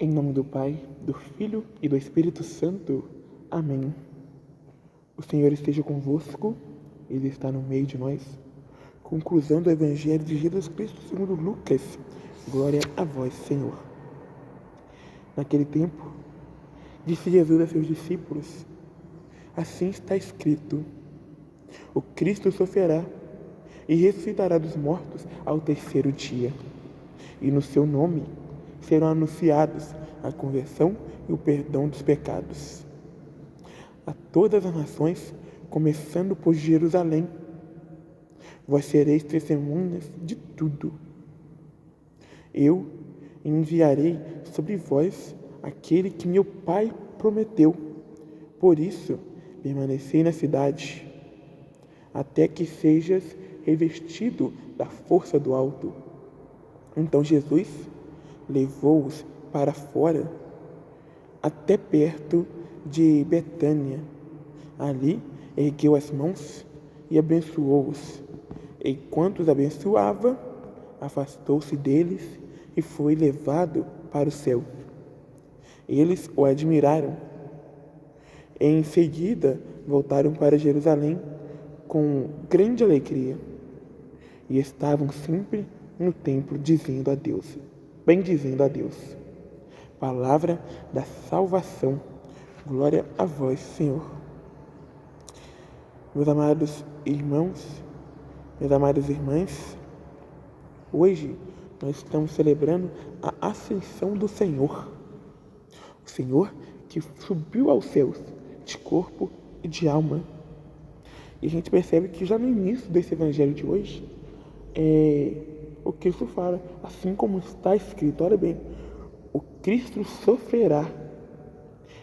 Em nome do Pai, do Filho e do Espírito Santo. Amém. O Senhor esteja convosco, Ele está no meio de nós. Conclusão do Evangelho de Jesus Cristo segundo Lucas. Glória a vós, Senhor. Naquele tempo, disse Jesus a seus discípulos: assim está escrito: o Cristo sofrerá e ressuscitará dos mortos ao terceiro dia, e no seu nome serão anunciados a conversão e o perdão dos pecados a todas as nações, começando por Jerusalém. Vós sereis testemunhas de tudo. Eu enviarei sobre vós aquele que meu Pai prometeu. Por isso, permanecei na cidade, até que sejas revestido da força do alto. Então Jesus levou-os para fora, até perto de Betânia. Ali ergueu as mãos e abençoou-os. Enquanto os abençoava, afastou-se deles e foi levado para o céu. Eles o admiraram. Em seguida, voltaram para Jerusalém com grande alegria e estavam sempre no templo bendizendo a Deus. Palavra da salvação. Glória a vós, Senhor. Meus amados irmãos, minhas amadas irmãs, hoje nós estamos celebrando a ascensão do Senhor. O Senhor que subiu aos céus de corpo e de alma. E a gente percebe que já no início desse evangelho de hoje, o Cristo fala, assim como está escrito, olha bem, o Cristo sofrerá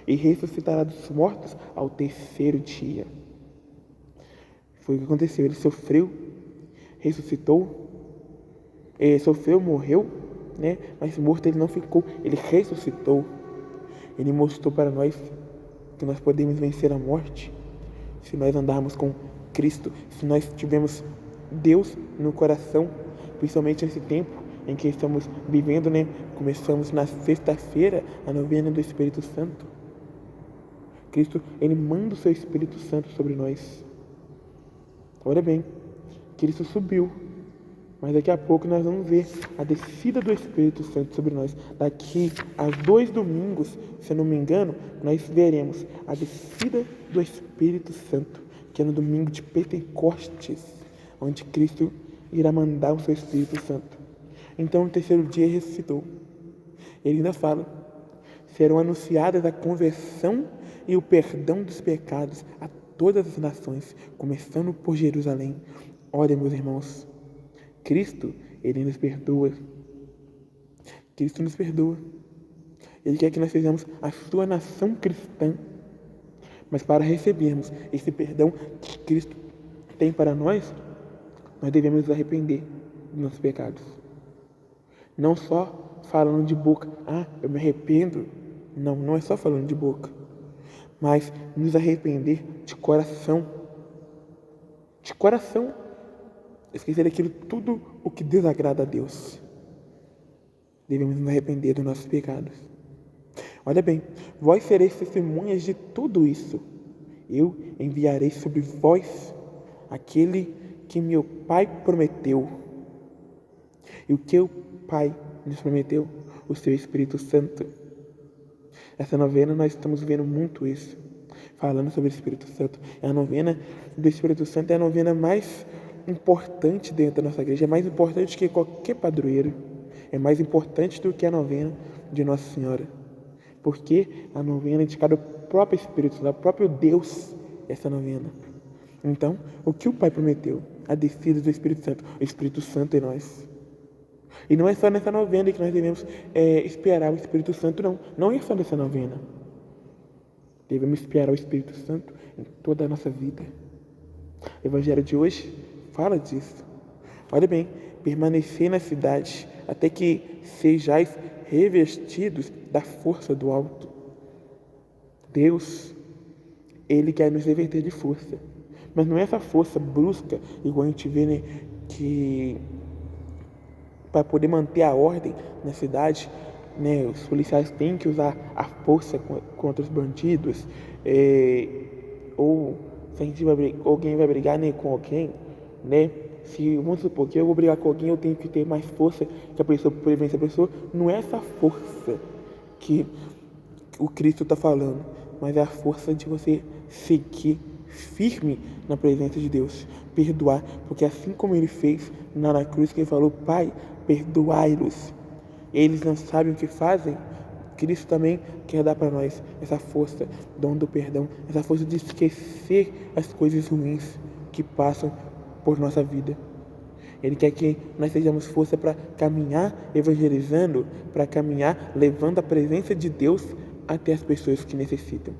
e ressuscitará dos mortos ao terceiro dia. Foi o que aconteceu, ele sofreu, ressuscitou, morreu, mas morto ele não ficou, ele ressuscitou. Ele mostrou para nós que nós podemos vencer a morte se nós andarmos com Cristo, se nós tivermos Deus no coração, principalmente nesse tempo em que estamos vivendo, Começamos na sexta-feira a novena do Espírito Santo. Cristo, Ele manda o seu Espírito Santo sobre nós. Olha bem, Cristo subiu, mas daqui a pouco nós vamos ver a descida do Espírito Santo sobre nós. Daqui a 2 domingos, se eu não me engano, nós veremos a descida do Espírito Santo, que é no domingo de Pentecostes, onde Cristo irá mandar o seu Espírito Santo. Então, no terceiro dia, ele ressuscitou. Ele ainda fala: serão anunciadas a conversão e o perdão dos pecados a todas as nações, começando por Jerusalém. Olha, meus irmãos, Cristo, Ele nos perdoa. Cristo nos perdoa. Ele quer que nós sejamos a sua nação cristã. Mas para recebermos esse perdão que Cristo tem para nós devemos nos arrepender dos nossos pecados. Não só falando de boca, eu me arrependo. Não é só falando de boca. Mas nos arrepender de coração. De coração. Esquecer daquilo tudo o que desagrada a Deus. Devemos nos arrepender dos nossos pecados. Olha bem, vós sereis testemunhas de tudo isso. Eu enviarei sobre vós aquele que meu Pai prometeu. E o que o Pai nos prometeu? O seu Espírito Santo. Essa novena nós estamos vendo muito isso, falando sobre o Espírito Santo. A novena do Espírito Santo é a novena mais importante dentro da nossa igreja, é mais importante que qualquer padroeiro, é mais importante do que a novena de Nossa Senhora, porque a novena é indicada ao próprio Espírito Santo, ao próprio Deus, essa novena. Então, o que o Pai prometeu? A descida do Espírito Santo, o Espírito Santo em nós. E não é só nessa novena que nós devemos esperar o Espírito Santo, não é só nessa novena. Devemos esperar o Espírito Santo em toda a nossa vida. O Evangelho de hoje fala disso. Olha bem, permanecer na cidade até que sejais revestidos da força do alto. Deus, Ele quer nos revestir de força. Mas não é essa força brusca, igual a gente vê, que para poder manter a ordem na cidade, né, os policiais têm que usar a força contra os bandidos, ou se a gente alguém vai brigar, né, com alguém, né, se vamos supor que eu vou brigar com alguém, eu tenho que ter mais força que a pessoa para vencer a pessoa. Não é essa força que o Cristo está falando, mas é a força de você seguir firme na presença de Deus, perdoar, porque assim como ele fez na cruz, que ele falou: Pai, perdoai-los, eles não sabem o que fazem. Cristo também quer dar para nós essa força, dom do perdão, essa força de esquecer as coisas ruins que passam por nossa vida. Ele quer que nós sejamos força para caminhar evangelizando, para caminhar levando a presença de Deus até as pessoas que necessitam.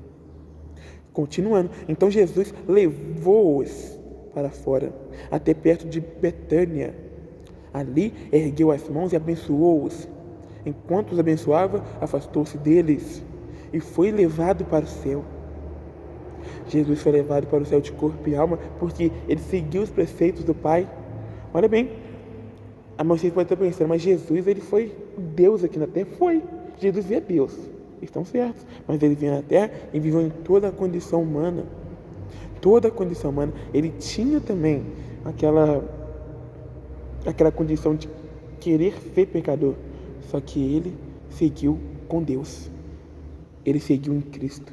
Continuando, então Jesus levou-os para fora, até perto de Betânia. Ali ergueu as mãos e abençoou-os. Enquanto os abençoava, afastou-se deles e foi levado para o céu. Jesus foi levado para o céu de corpo e alma porque ele seguiu os preceitos do Pai. Olha bem, a vocês podem estar pensando, mas Jesus, ele foi Deus aqui na terra? Foi. Jesus é Deus, estão certos. Mas ele veio na terra e viveu em toda a condição humana. Toda a condição humana. Ele tinha também aquela condição de querer ser pecador. Só que ele seguiu com Deus. Ele seguiu em Cristo.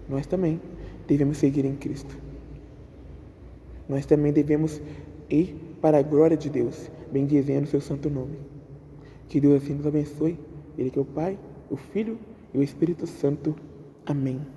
Nós também devemos seguir em Cristo. Nós também devemos ir para a glória de Deus, bendizendo o seu santo nome. Que Deus assim nos abençoe. Ele que é o Pai, o Filho e o Espírito Santo. Amém.